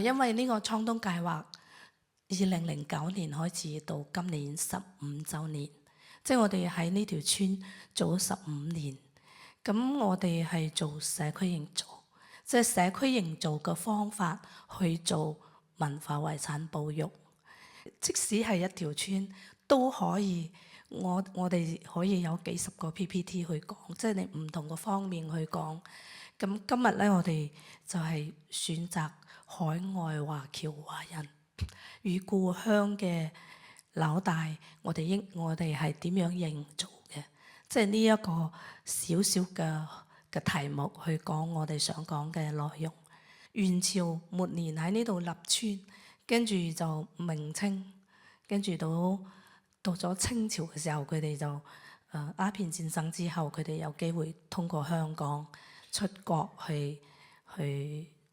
因為呢個創東計劃2009年開始到今年15週年，即係我哋喺呢條村做咗15年。咁我哋係做社區營造，即係社區營造嘅方法去做文化遺產保育。即使係一條村都可以，我哋可以有幾十個 PPT 去講，即係你唔同嘅方面去講。咁今日咧，我哋就係選擇海外華僑華人與故鄉嘅紐帶，我哋係點樣營造嘅？即係呢一個小小嘅題目去講我哋想講嘅內容。元朝末年喺呢度立村，跟住就明清，跟住到咗清朝嘅時候，佢哋就鴉片戰爭之後，佢哋有機會通過香港出國去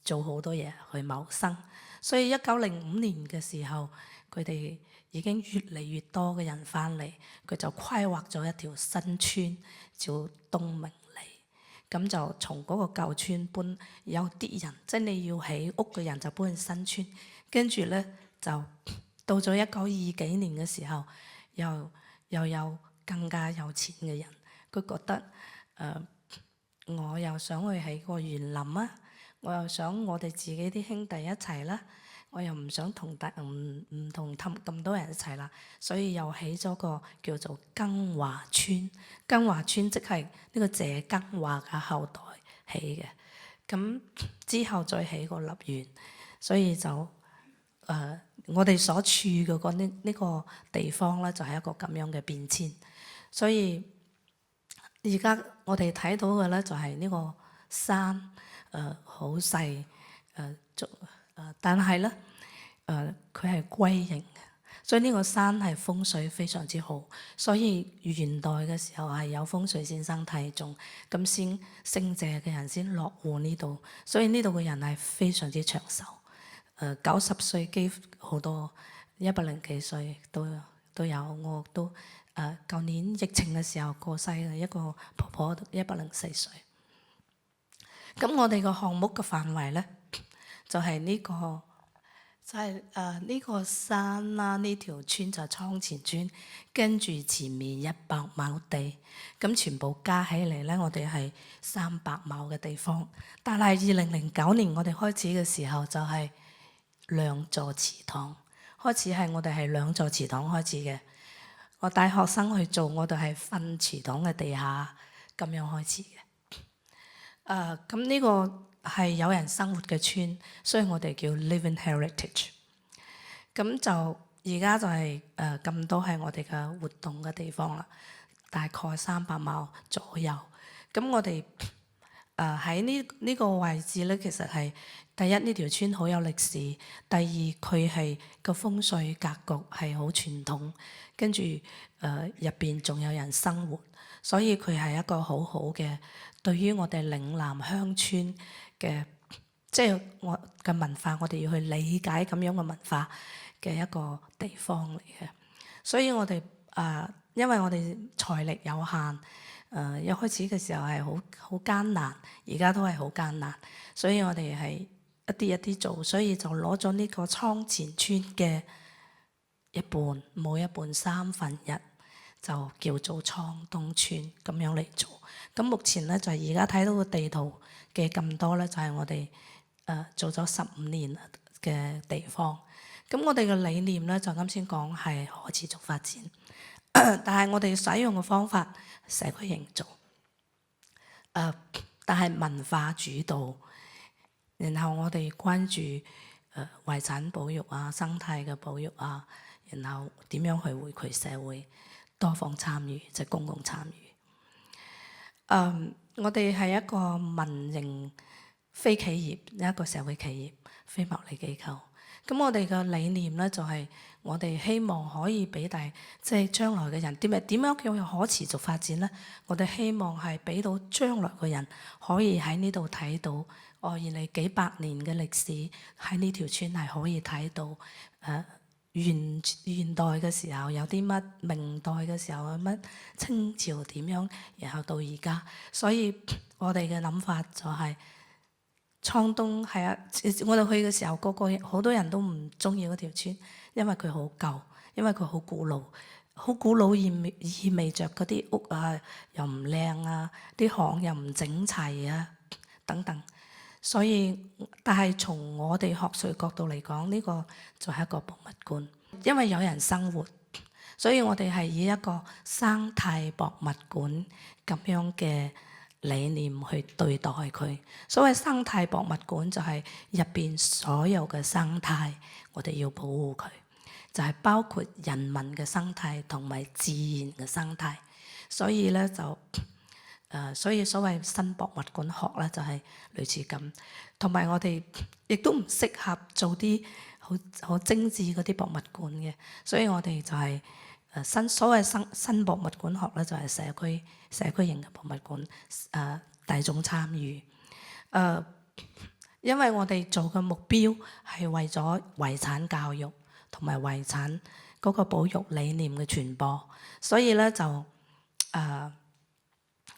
做好多嘢去謀生。所以1905年嘅時候，佢哋已經越嚟越多嘅人翻嚟，佢就規劃咗一條新村叫東明里。咁就從嗰個舊村搬，有啲人即係你要起屋嘅人就搬去新村，跟住咧就到咗1920幾年嘅時候，又有更加有錢嘅人，佢覺得我又想去起個園林啊，我又想我哋自己啲兄弟一齊啦，我又唔想唔同咁多人一齊啦，所以又起咗個叫做庚華村。庚華村即係呢個謝庚華嘅後代起嘅，咁之後再起個立園，所以就我哋所處嘅呢個地方咧，就係一個咁樣嘅變遷。所以而家我哋睇到嘅咧，就係呢個山好細但係咧佢係龜形嘅，所以呢個山係風水非常之好。所以元代嘅時候係有風水先生睇中，咁先姓謝嘅人先落戶呢度，所以呢度嘅人係非常之長壽。90歲幾好多，100幾歲都有。我都舊年疫情嘅時候過世嘅一個婆婆，104歲。咁我哋個項目嘅範圍咧，就係呢個，就係呢個山啦，呢條村就係倉前村，跟住前面100畝地，咁全部加起嚟咧，我哋係300畝嘅地方。但係2009年我哋開始嘅時候就係2座祠堂，開始係我哋係2座祠堂開始嘅。我帶學生去做，我哋係瞓祠堂嘅地下咁樣開始嘅。咁呢個係有人生活嘅村，所以我哋叫 Living Heritage。咁就而家就係咁多係我哋嘅活動嘅地方啦，大概300畝左右。咁我哋喺呢個位置咧，其實係第一呢條村好有歷史，第二佢係個風水格局係好傳統，跟住入邊仲有人生活，所以佢係一個好好嘅對於我哋嶺南鄉村嘅，即係我嘅文化，我哋要去理解咁樣嘅文化嘅一個地方嚟嘅。所以我哋因為我哋財力有限。一開始嘅時候係好艱難，而家都係好艱難，所以我哋係一啲一啲做，所以就攞咗呢個倉前村嘅一半，冇一半1/3，就叫做倉東村咁樣嚟做。咁目前咧就係而家睇到個地圖嘅咁多咧，就係我哋做咗15年嘅地方。咁我哋嘅理念咧就啱先講係可持續發展。但係我哋使用嘅方法，社區營造，但係文化主導，然後我哋關注遺產保育啊、生態嘅保育啊，然後點樣去回饋社會，多方參與，即係公共參與。我哋係一個民營非企業，一個社會企業，非牟利機構。咁我哋嘅理念咧就係我哋希望可以俾即係將來嘅人點樣叫可持續發展咧？我哋希望係俾到將來嘅人可以喺呢度睇到，原來幾百年嘅歷史喺呢條村係可以睇到。元代嘅時候有啲乜，明代嘅時候有乜，清朝點樣，然後到而家。所以我哋嘅諗法就係滄東係啊，我哋去嘅時候，好多人都唔中意嗰條村，因為佢好舊，因為佢好古老，好古老意味着嗰啲屋啊又唔靚啊，啲巷又唔整齊啊等等。所以，但係從我哋學術角度嚟講，呢個就係一個博物館，因為有人生活，所以我哋係以一個生態博物館咁樣嘅理念去對待佢。所謂生態博物館就係入邊所有嘅生態，我哋要保護佢，就係包括人民嘅生態同埋自然嘅生態。所以咧就所以所謂新博物館學咧就係類似咁，同埋我哋亦都唔適合做啲好精緻嗰啲博物館嘅，所以我哋就係所謂新博物館學咧就係社區型嘅博物館，大眾參與。因為我哋做嘅目標係為咗遺產教育同埋遺產嗰個保育理念嘅傳播，所以咧就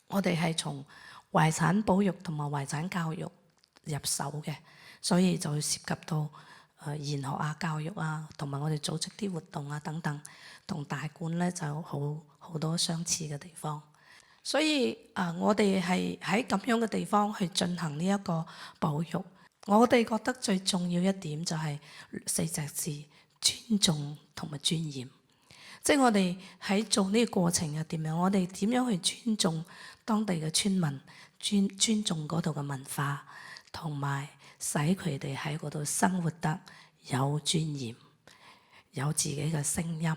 我哋係從遺產保育同埋遺產教育入手嘅，所以就會涉及到研學啊、教育啊，同埋我哋組織啲活動啊等等，同大館咧就好多相似嘅地方。所以我哋係喺咁樣嘅地方去進行呢一個保育。我哋覺得最重要一點就係4隻字：尊重同埋尊嚴。即係我哋喺做呢個過程又點樣？我哋點樣去尊重當地嘅村民，尊重嗰度嘅文化，同埋使佢哋喺嗰度生活得有尊嚴，有自己嘅聲音。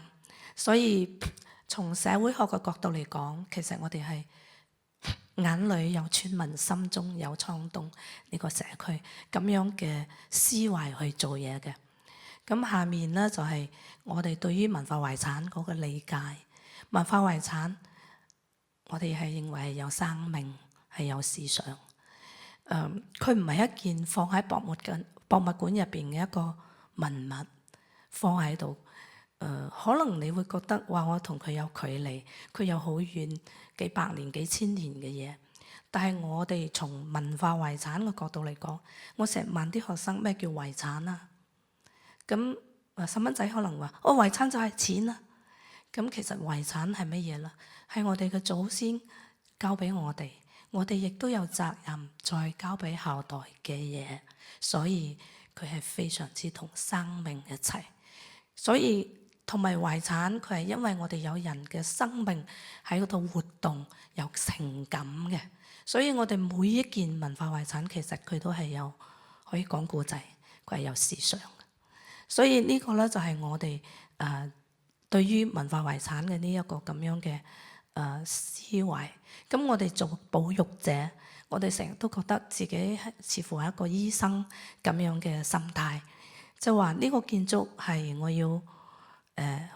所以從社會學嘅角度嚟講，其實我哋係眼裏有村民，心中有滄東呢個社區咁樣嘅思維去做嘢嘅。咁下面咧就係我哋對於文化遺產嗰個理解。文化遺產，我哋係認為係有生命，係有思想。佢唔係一件放喺博物館入邊嘅一個文物放喺度。可能你會覺得話我同佢有距離，佢有好遠幾百年、幾千年嘅嘢。但係我哋從文化遺產嘅角度嚟講，我成日問啲學生咩叫遺產啊？咁細蚊仔可能話：遺產就係錢啦。咁其實遺產係乜嘢啦？係我哋嘅祖先交俾我哋，我哋亦都有責任再交俾後代嘅嘢。所以佢係非常之同生命一齊。所以同埋遺產，佢係因為我哋有人嘅生命喺嗰度活動，有情感嘅。所以我哋每一件文化遺產，其實佢都係有可以講故仔，佢係有思想。所以呢個咧就係我哋對於文化遺產嘅呢一個咁樣嘅思維。咁我哋做保育者，我哋成日都覺得自己似乎係一個醫生咁樣嘅心態，就話呢個建築係我要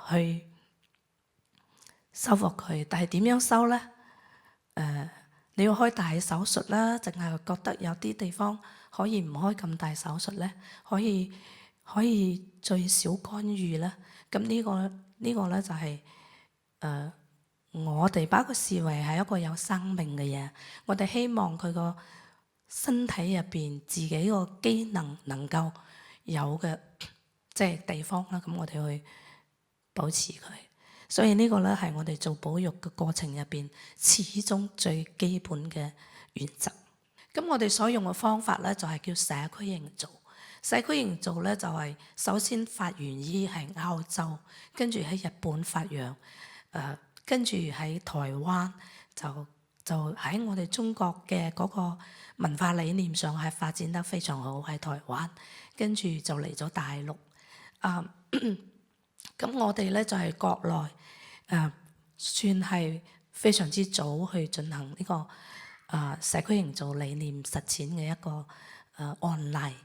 去修復佢，但係點樣修咧？你要開大手術啦，淨係覺得有啲地方可以唔開咁大手術咧，可以最少干預咧。咁呢個咧就係我哋把佢視為係一個有生命嘅嘢。我哋希望佢個身體入邊自己個機能夠有嘅即係地方啦。咁我哋去保持佢。所以呢個咧係我哋做保育嘅過程入邊始終最基本嘅原則。咁我哋所用嘅方法咧就係叫社區營造。社區營造咧就係首先發源於係歐洲，跟住喺日本發揚，跟住喺台灣就喺我哋中國嘅嗰個文化理念上係發展得非常好喺台灣，跟住就嚟咗大陸。咁我哋咧就係國內算係非常之早去進行呢個社區營造理念實踐嘅一個案例。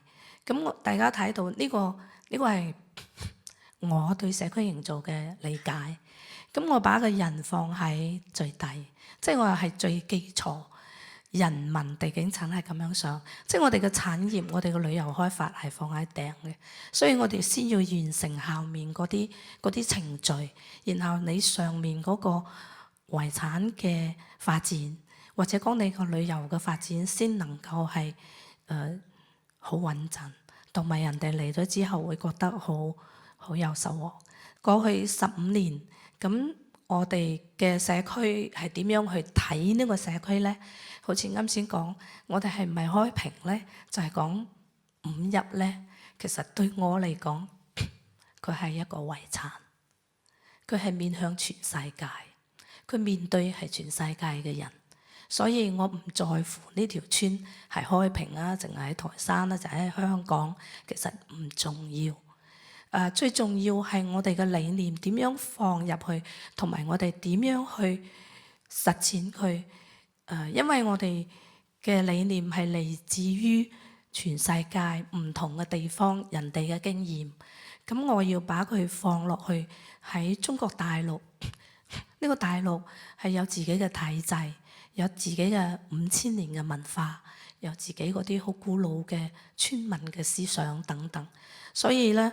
咁大家睇到呢個係我對社區營造嘅理解。咁我把個人放喺最低，即係我係最基礎。人民地景產係咁樣想，即係我哋嘅產業，我哋嘅旅遊開發係放喺頂嘅，所以我哋先要完成下面嗰啲程序，然後你上面嗰個遺產嘅發展，或者講你個旅遊嘅發展，先能夠係好穩陣，同埋人哋嚟咗之後會覺得好有收穫。過去15年，咁我哋嘅社區係點樣去睇呢個社區呢？好似啱先講，我哋係唔係開平呢？就係講五邑呢。其實對我嚟講，佢係一個遺產，佢係面向全世界，佢面對係全世界嘅人。所以我唔在乎呢條村係開平啊，淨係喺台山啦，就喺香港，其實唔重要。最重要係我哋嘅理念點樣放入去，同埋我哋點樣去實踐佢。因為我哋嘅理念係嚟自於全世界唔同嘅地方人哋嘅經驗，咁我要把佢放落去喺中國大陸。呢個大陸係有自己嘅體制，有自己嘅5000年嘅文化，有自己嗰啲好古老嘅村民嘅思想等等。所以咧，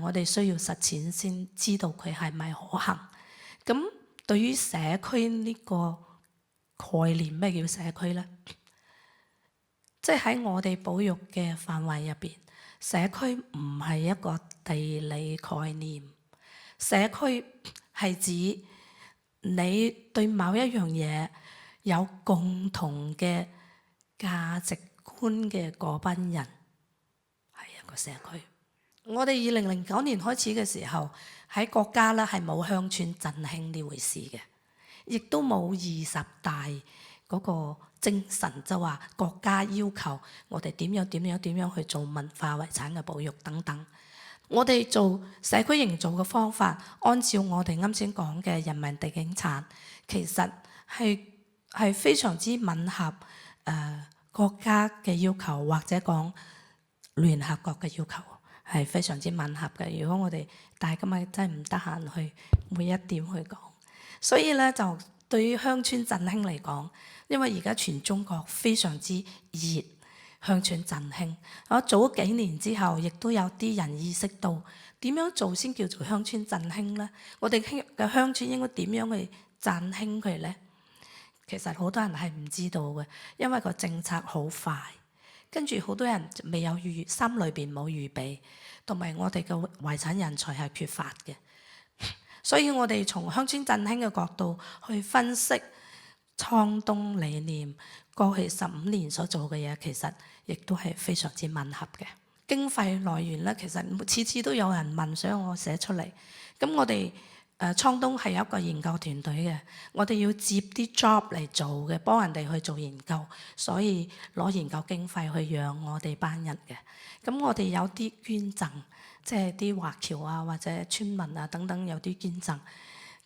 我哋需要實踐先知道佢係咪可行。咁對於社區呢個概念，咩叫社區咧？即係喺我哋保育嘅範圍入邊，社區唔係一個地理概念，社區係指你對某一樣嘢有共同嘅價值觀嘅嗰班人，係一個社區。我哋2009年開始嘅時候，喺國家咧係冇鄉村振興呢回事嘅，亦都冇20大嗰個精神，就話國家要求我哋點樣去做文化遺產嘅保育等等。我哋做社區營造嘅方法，按照我哋啱先講嘅人民地景產，其實係非常之吻合國家嘅要求，或者講聯合國嘅要求，係非常之吻合嘅。如果我哋但係今日真係唔得閒去每一點去講，所以咧就對於鄉村振興嚟講，因為而家全中國非常之熱鄉村振興。我早幾年之後，亦都有啲人意識到點樣做先叫做鄉村振興呢？我哋嘅鄉村應該點樣去振興佢呢？其實好多人係唔知道嘅，因為個政策好快，跟住好多人未有心裏邊冇預備，同埋我哋嘅遺產人才係缺乏嘅。所以我哋從鄉村振興嘅角度去分析創東理念過去15年所做嘅嘢，其實亦都係非常之吻合嘅。經費來源咧，其實次次都有人問，所以我寫出嚟。咁我哋創東係有一個研究團隊嘅，我哋要接啲 job 嚟做嘅，幫人哋去做研究，所以攞研究經費去養我哋班人嘅。咁我哋有啲捐贈，即係啲華僑啊或者村民啊等等有啲捐贈。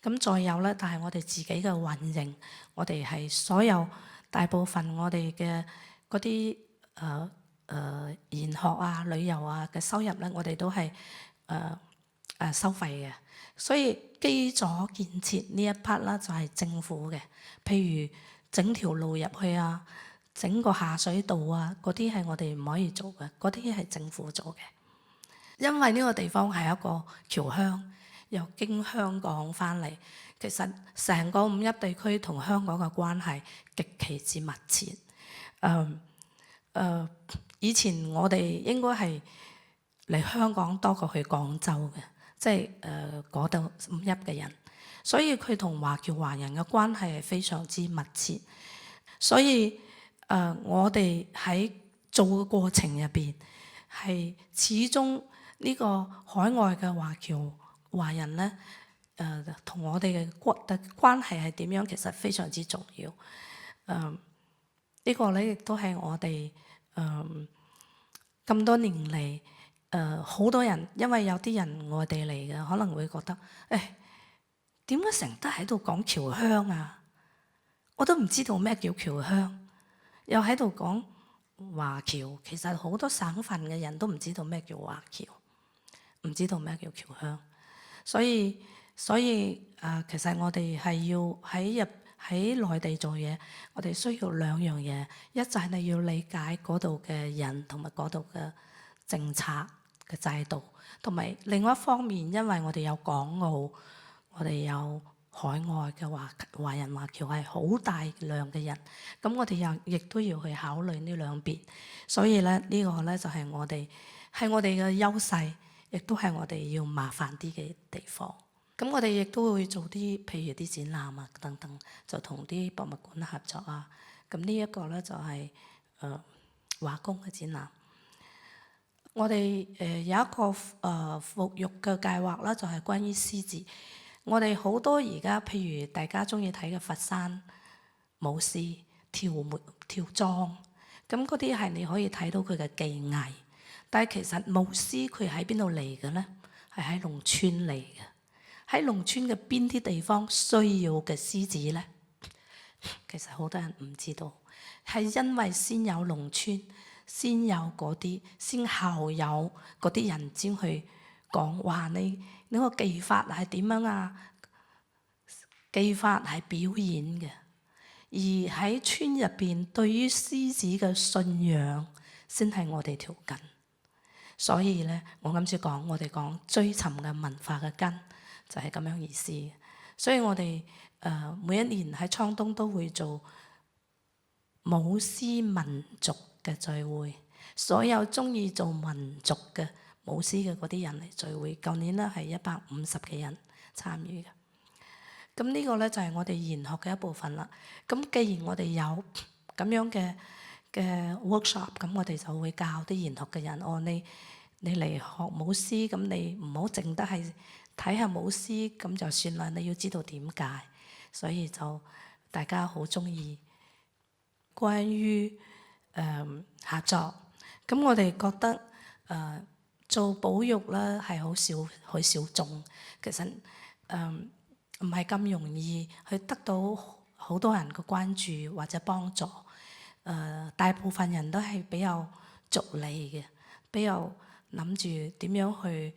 咁再有咧，但係我哋自己嘅運營，我哋係所有大部分我哋嘅嗰啲研學啊、旅遊啊嘅收入咧，我哋都係收費嘅。所以基礎建設呢一 part 啦，就係政府嘅，譬如整條路入去啊，整個下水道啊，嗰啲係我哋唔可以做嘅，嗰啲係政府做嘅。因為呢個地方係一個僑鄉，又經香港翻嚟，其實成個五邑地區同香港嘅關係極其之密切。以前我哋應該係嚟香港多過去廣州嘅，即係嗰度五邑嘅人，所以佢同華僑華人嘅關係係非常之密切。所以我哋喺做嘅過程入邊，係始終呢個海外嘅華僑華人咧，同我哋嘅關係係點樣，其實非常之重要。呢個咧亦都係我哋咁多年嚟，好多人，因為有啲人外地嚟嘅，可能會覺得誒，點解成日都喺度講僑鄉啊？我都唔知道咩叫僑鄉，又喺度講華僑。其實好多省份嘅人都唔知道咩叫華僑，唔知道咩叫僑鄉。所以其實我哋係要喺內地做嘢，我哋需要2樣嘢，一就係你要理解嗰度嘅人同埋嗰度嘅政策嘅制度，同埋另外一方面，因為我哋有港澳，我哋有海外嘅華人華僑係好大量嘅人，咁我哋亦都要去考慮呢兩邊，所以咧呢個咧就係我哋嘅優勢，亦都係我哋要麻煩啲嘅地方。咁我哋亦都會做啲譬如啲展覽啊等等，就同啲博物館合作啊。咁呢一個咧就係畫工嘅展覽。我哋有一個復育嘅計劃啦，就係關於獅子。我哋好多而家譬如大家中意睇嘅佛山舞獅、跳莊，咁嗰啲係你可以睇到佢嘅技藝。但係其實舞獅佢喺邊度嚟嘅咧？係喺農村嚟嘅。喺農村嘅邊啲地方需要嘅獅子咧？其實好多人唔知道，係因為先有農村，先有嗰啲，先後有嗰啲人先去講話你個技法係點樣啊？技法係表演嘅，而喺村入邊對於獅子嘅信仰先係我哋條根。所以咧，我今次講我哋講追尋嘅文化嘅根就係咁樣意思。所以我哋每一年喺滄東都會做舞獅民族嘅聚會，所有中意做民族嘅舞獅嘅嗰啲人嚟聚會。舊年咧係150幾人參與嘅。咁呢個咧就係我哋研學嘅一部分啦。咁既然我哋有咁樣嘅 workshop，咁我哋就會教啲研學嘅人，你嚟學舞獅，咁你唔好淨得係睇下舞獅咁就算啦，你要知道點解。所以就大家好中意關於合作。咁我哋覺得做保育咧係好小眾，其實唔係咁容易去得到好多人嘅關注或者幫助。大部分人都係比較逐利嘅，比較諗住點樣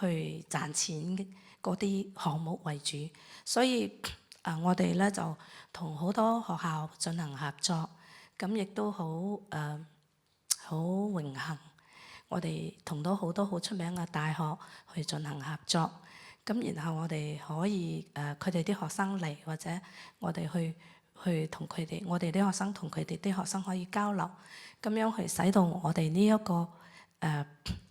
去賺錢嗰啲項目為主。所以我哋咧就同好多學校進行合作，咁亦都好榮幸，我哋同到好多好出名嘅大學去進行合作。咁然後我哋可以佢哋啲學生嚟，或者我哋去同佢哋，我哋啲學生同佢哋啲學生可以交流，咁樣去使到我哋呢一個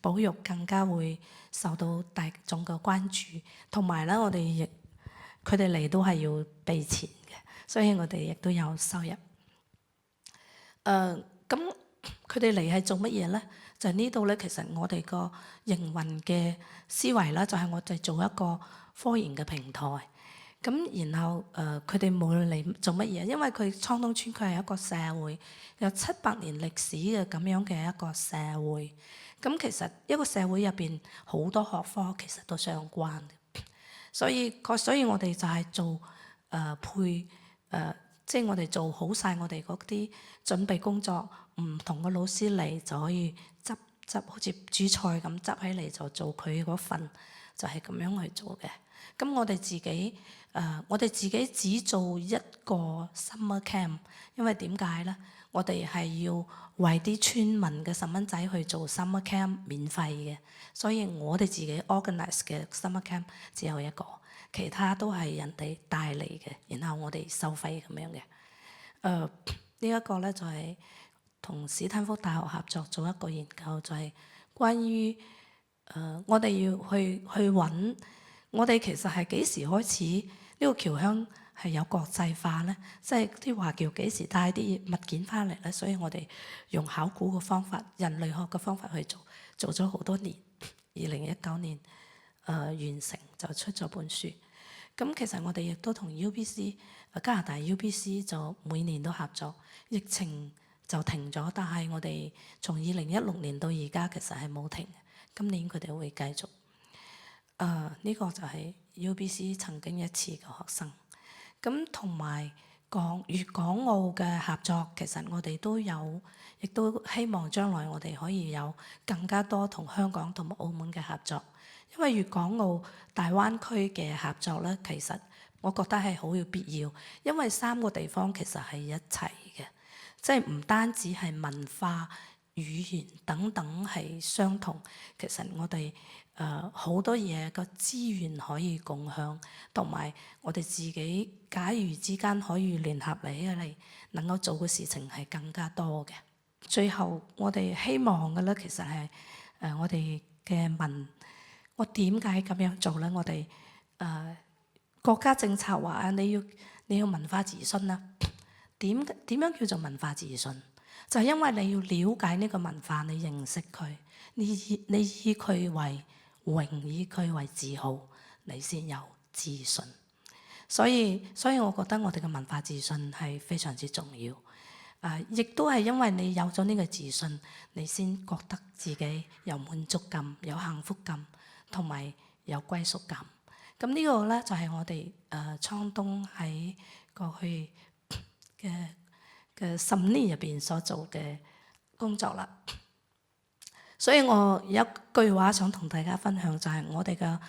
保育更加會受到大眾嘅關注。同埋咧，我哋亦佢哋嚟都係要俾錢嘅，所以我哋亦都有收入。咁佢哋嚟係做乜嘢咧？就係呢度咧，其實我哋個營運嘅思維啦，就係我哋做一個科研嘅平台。咁然後佢哋冇嚟做乜嘢？因為佢滄東村佢係一個社會，有700年歷史嘅咁樣嘅一個社會。咁其實一個社會入邊好多學科其實都相關嘅。所以我哋就係做即係我哋做好晒我哋嗰啲準備工作，唔同嘅老師嚟就可以執好似煮菜咁執起嚟就做佢嗰份，就係咁樣去做嘅。咁我哋自己只做一個 summer camp， 因為點解咧？我哋係要為啲村民嘅細蚊仔去做 summer camp 免費嘅，所以我哋自己 organize 嘅 summer camp 只有一個。其他都係人哋帶嚟嘅，然後我哋收費咁樣嘅。呢一個咧就係同史丹福大學合作做一個研究，就係關於我哋要去揾，我哋其實係幾時開始呢個僑鄉係有國際化咧？即係啲華僑幾時帶啲物件翻嚟咧？所以我哋用考古嘅方法、人類學嘅方法去做咗好多年。2019年完成就出咗本書。咁其實我哋亦都同 UBC 加拿大 UBC 就每年都合作。疫情就停咗，但係我哋從2016年到而家其實係冇停。今年佢哋會繼續。呢個就係 UBC 曾經一次嘅學生。咁同埋粵港澳嘅合作，其實我哋都有，亦都希望將來我哋可以有更加多同香港同埋澳門嘅合作。因為粵港澳大灣區嘅合作咧，其實我覺得係好有必要，因為3個地方其實係一齊嘅，即係唔單止係文化、語言等等係相同，其實我哋好多嘢個資源可以共享，同埋我哋自己假如之間可以聯合嚟，能夠做嘅事情係更加多嘅。最後我哋希望嘅咧，其實係我哋嘅問，我點解咁樣做咧？我哋國家政策話你要文化自信啦。點樣叫做文化自信？就係因為你要了解呢個文化，你認識佢，你以佢為榮，以佢為自豪，你先有自信。所以我覺得我哋嘅文化自信係非常之重要。亦都係因為你有咗呢個自信，你先覺得自己有滿足感、有幸福感，同埋有歸屬感。咁呢個咧就係我哋倉東喺過去嘅10年入邊所做嘅工作啦。所以我有一句話想同大家分享，就係我哋嘅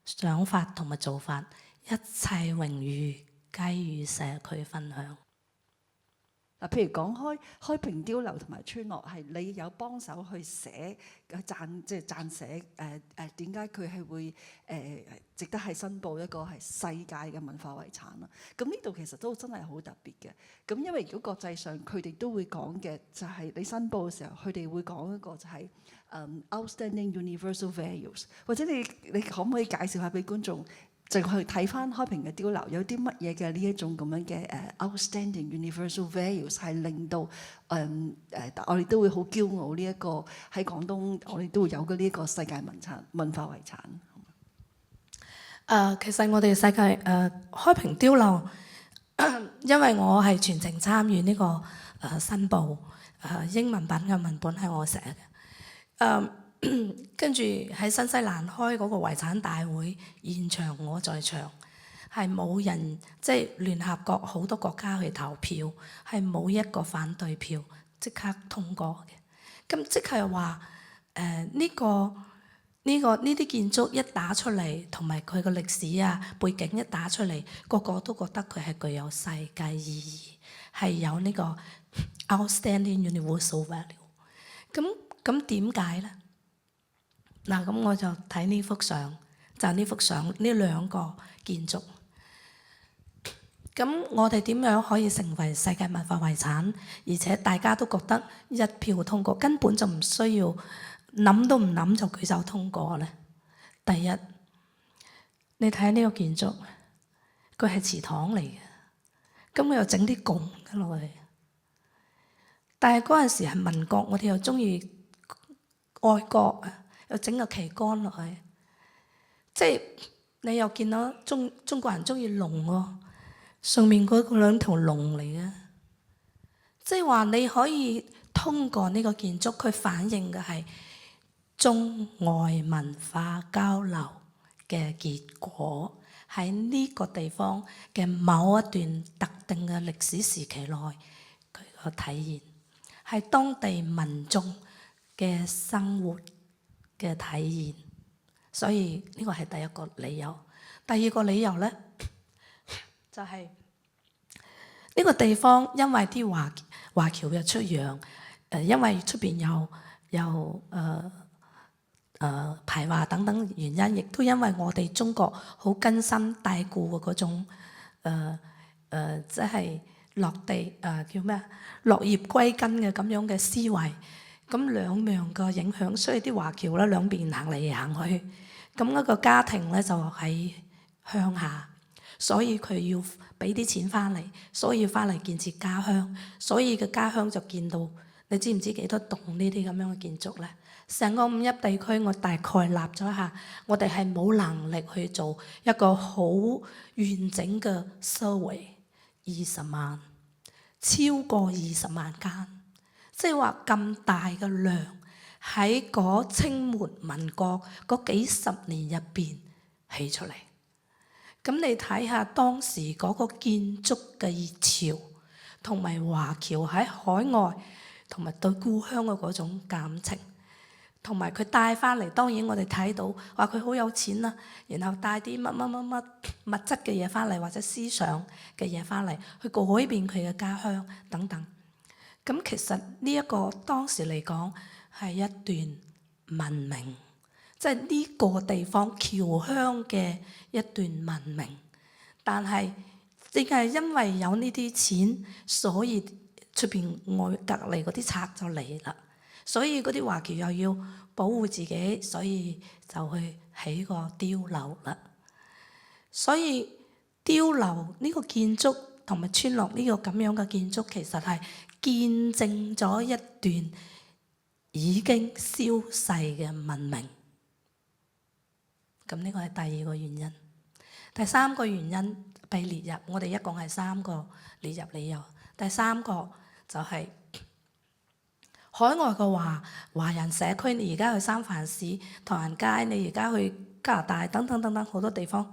想法同埋做法，一切榮譽皆與社區分享。嗱，譬如講開平碉樓同埋村落，係你有幫手去寫撰寫點解佢係會值得係申報一個係世界嘅文化遺產啦。咁呢度其實都真係好特別嘅。咁因為如果國際上佢哋都會講嘅就係你申報嘅時候，佢哋會講一個就係outstanding universal values， 或者你可唔可以介紹下俾觀眾？就去睇翻開平嘅碉樓有啲乜嘢嘅呢一種咁樣嘅outstanding universal values 係令到我哋都會好驕傲呢一個喺廣東我哋都會有嘅呢一個世界文化遺產。其實我哋世界開平碉樓，因為我係全程參與呢個申報，英文版嘅文本係我寫嘅。跟住喺新西蘭開嗰個遺產大會現場，我在場，係冇人即係聯合國好多國家去投票，係冇一個反對票，即刻通過嘅。咁即係話呢啲建築一打出嚟，同埋佢個歷史啊背景一打出嚟，個個都覺得佢係具有世界意義，係有呢個 outstanding universal value。咁點解咧？嗱，咁我就睇呢幅相，就呢幅相呢兩個建築。咁我哋點樣可以成為世界文化遺產？而且大家都覺得一票通過，根本就唔需要諗都唔諗就舉手通過咧。第一，你睇下呢個建築，佢係祠堂嚟嘅，咁我又整啲拱落去。但係嗰陣時係民國，我哋又中意愛國啊！又整個旗杆落去，即係你又見到中國人中意龍喎，上面嗰兩條龍嚟嘅，即係話你可以通過呢個建築，佢反映嘅係中外文化交流嘅結果，喺呢個地方嘅某一段特定嘅歷史時期內，佢個體現係當地民眾嘅生活嘅體現，所以呢個係第一個理由。第二個理由咧，就係呢個地方因為啲華僑嘅出洋，因為出邊有排華等等原因，亦都因為我哋中國好根深蒂固嘅嗰種即係落地叫咩啊，落葉歸根嘅咁樣嘅思維。咁兩樣嘅影響，所以啲華僑咧兩邊行嚟行去，咁一個家庭咧就喺鄉下，所以佢要俾啲錢翻嚟，所以要翻嚟建設家鄉，所以嘅家鄉就見到你知唔知幾多棟呢啲咁樣嘅建築咧？成個五一地區，我大概立咗一下，我哋係冇能力去做一個好完整嘅 survey， 20萬，超過20萬間。即係話咁大嘅量喺嗰清末民國嗰幾十年入邊起出嚟，咁你睇下當時嗰個建築嘅熱潮，同埋華僑喺海外同埋對故鄉嘅嗰種感情，同埋佢帶翻嚟，當然我哋睇到話佢好有錢啦，然後帶啲乜物質嘅嘢翻嚟，或者思想嘅嘢翻嚟，去改變佢嘅家鄉等等。咁其實呢一個當時嚟講係一段文明，即係呢個地方僑鄉嘅一段文明。但係正係因為有呢啲錢，所以出邊外隔離嗰啲賊就嚟啦。所以嗰啲華僑又要保護自己，所以就去起個碉樓啦。所以碉樓呢個建築同埋村落呢個咁樣嘅建築，其實係見證咗一段已經消逝嘅文明。咁呢個係第二個原因。第三個原因被列入，我哋一共係3個列入理由。第3個就係海外嘅華人社區，你而家去三藩市、唐人街，你而家去加拿大等等等等好多地方，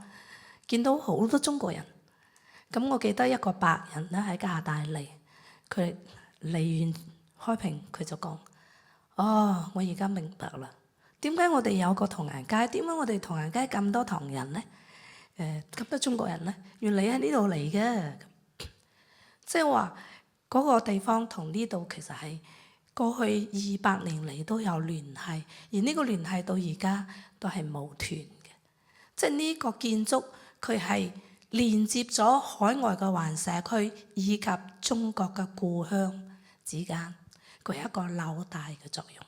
見到好多中國人。咁我記得一個白人咧喺加拿大嚟，佢嚟完開平，佢就講：哦，我而家明白啦，點解我哋有個唐人街？點解我哋唐人街咁多唐人呢？咁多中國人呢？原嚟喺呢度嚟嘅。即係話嗰個地方同呢度其實係過去200年嚟都有聯繫，而呢個聯繫到而家都係冇斷嘅。即係呢個建築佢係連接咗海外嘅華人社區以及中國嘅故鄉之間，佢係一個紐帶嘅作用。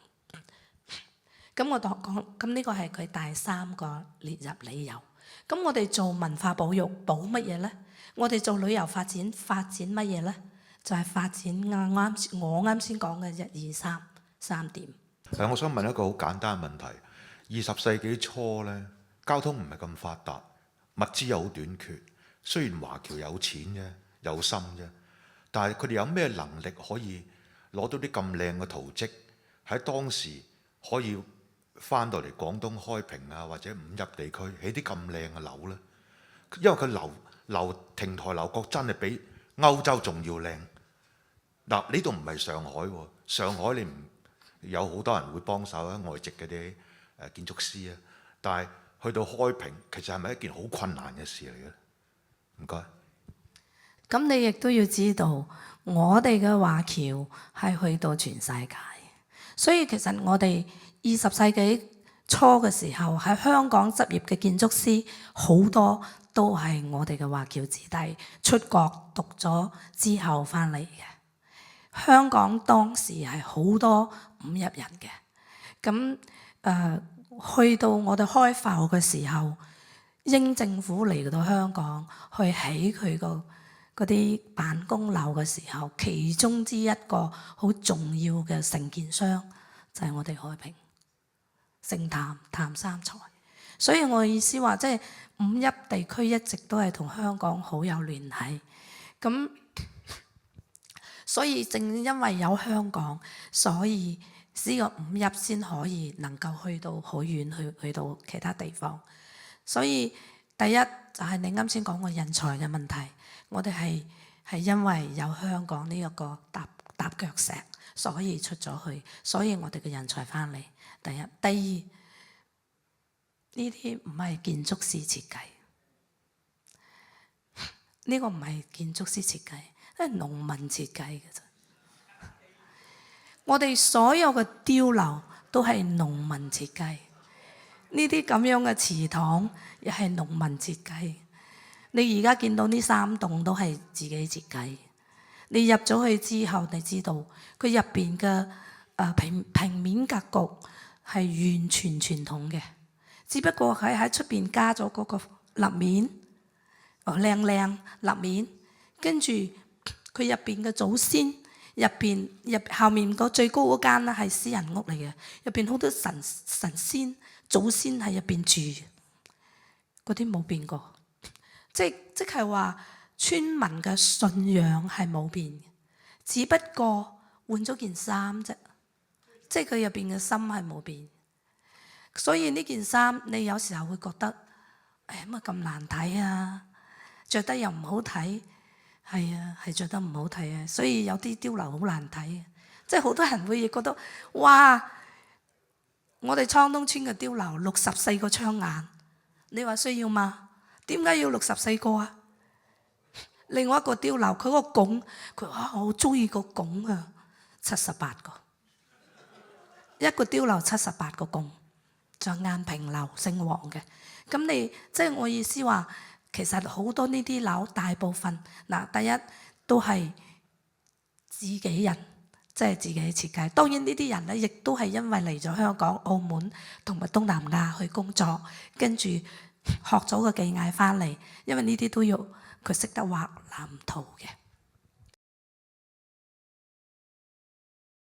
咁我講，咁呢個係佢第3個列入理由。咁我哋做文化保育保乜嘢呢？我哋做旅遊發展乜嘢呢？就係發展我啱先講嘅1、2、3點。我想問一個好簡單嘅問題：20世紀初呢，交通唔係咁發達，物資又好短缺。雖然華僑有錢啫，有心啫，但係佢哋有咩能力可以攞到啲咁靚嘅圖蹟，喺當時可以翻到嚟廣東開平啊，或者五邑地區起啲咁靚嘅樓呢？因為佢亭台樓閣真係比歐洲仲要靚。嗱，呢度唔係上海喎，上海你唔有好多人會幫手啊，外籍嗰啲建築師啊，但係去到開平，其實係咪一件好困難嘅事嚟嘅？唔該。咁你亦都要知道，我哋嘅華僑係去到全世界，所以其實我哋20世紀初嘅時候喺香港執業嘅建築師好多都係我哋嘅華僑子弟出國讀咗之後翻嚟嘅。香港當時係好多五邑人嘅，咁去到我哋開埠嘅時候，英政府嚟到香港去起佢嗰啲辦公樓嘅時候，其中之一個好重要嘅承建商就係我哋開平聖譚三才。所以我嘅意思話，即係五邑地區一直都係同香港好有聯繫。咁所以正因為有香港，所以呢個五邑先可以能夠去到好遠，去到其他地方。所以第一就係你啱先講個人才嘅問題，我哋係因為有香港呢一個踏腳石，所以出咗去，所以我哋嘅人才翻嚟。第一，第二，呢啲唔係建築師設計，呢個唔係建築師設計，係農民設計嘅啫。我哋所有嘅碉樓都係農民設計。呢啲咁樣嘅祠堂又係農民設計。你而家見到呢3棟都係自己設計。你入咗去之後，你知道佢入邊嘅平面格局係完全傳統嘅，只不過喺出邊加咗嗰個立面，靚立面，跟住佢入邊嘅祖先，後面個最高嗰間咧係私人屋嚟嘅，入邊好多神仙祖先喺入邊住，嗰啲冇變過，即係話村民嘅信仰係冇變嘅，只不過換咗件衫啫，即係佢入邊嘅心係冇變。所以呢件衫你有時候會覺得，乜咁難睇啊，着得又唔好睇，係啊，係着得唔好睇啊，所以有啲碉樓好難睇，即係好多人會覺得，哇！我哋倉東村嘅碉樓64個窗眼，你話需要嗎？點解要64個啊？另外一個碉樓佢個拱，佢話我好中意個拱啊，78個，一個碉樓78個拱，在安平樓姓黃嘅。咁你即係我意思話，其實好多呢啲樓大部分嗱，第一都係自己人，即係自己設計。當然呢啲人咧，亦都係因為嚟咗香港、澳門同埋東南亞去工作，跟住學咗個技藝翻嚟。因為呢啲都要佢識得畫藍圖嘅。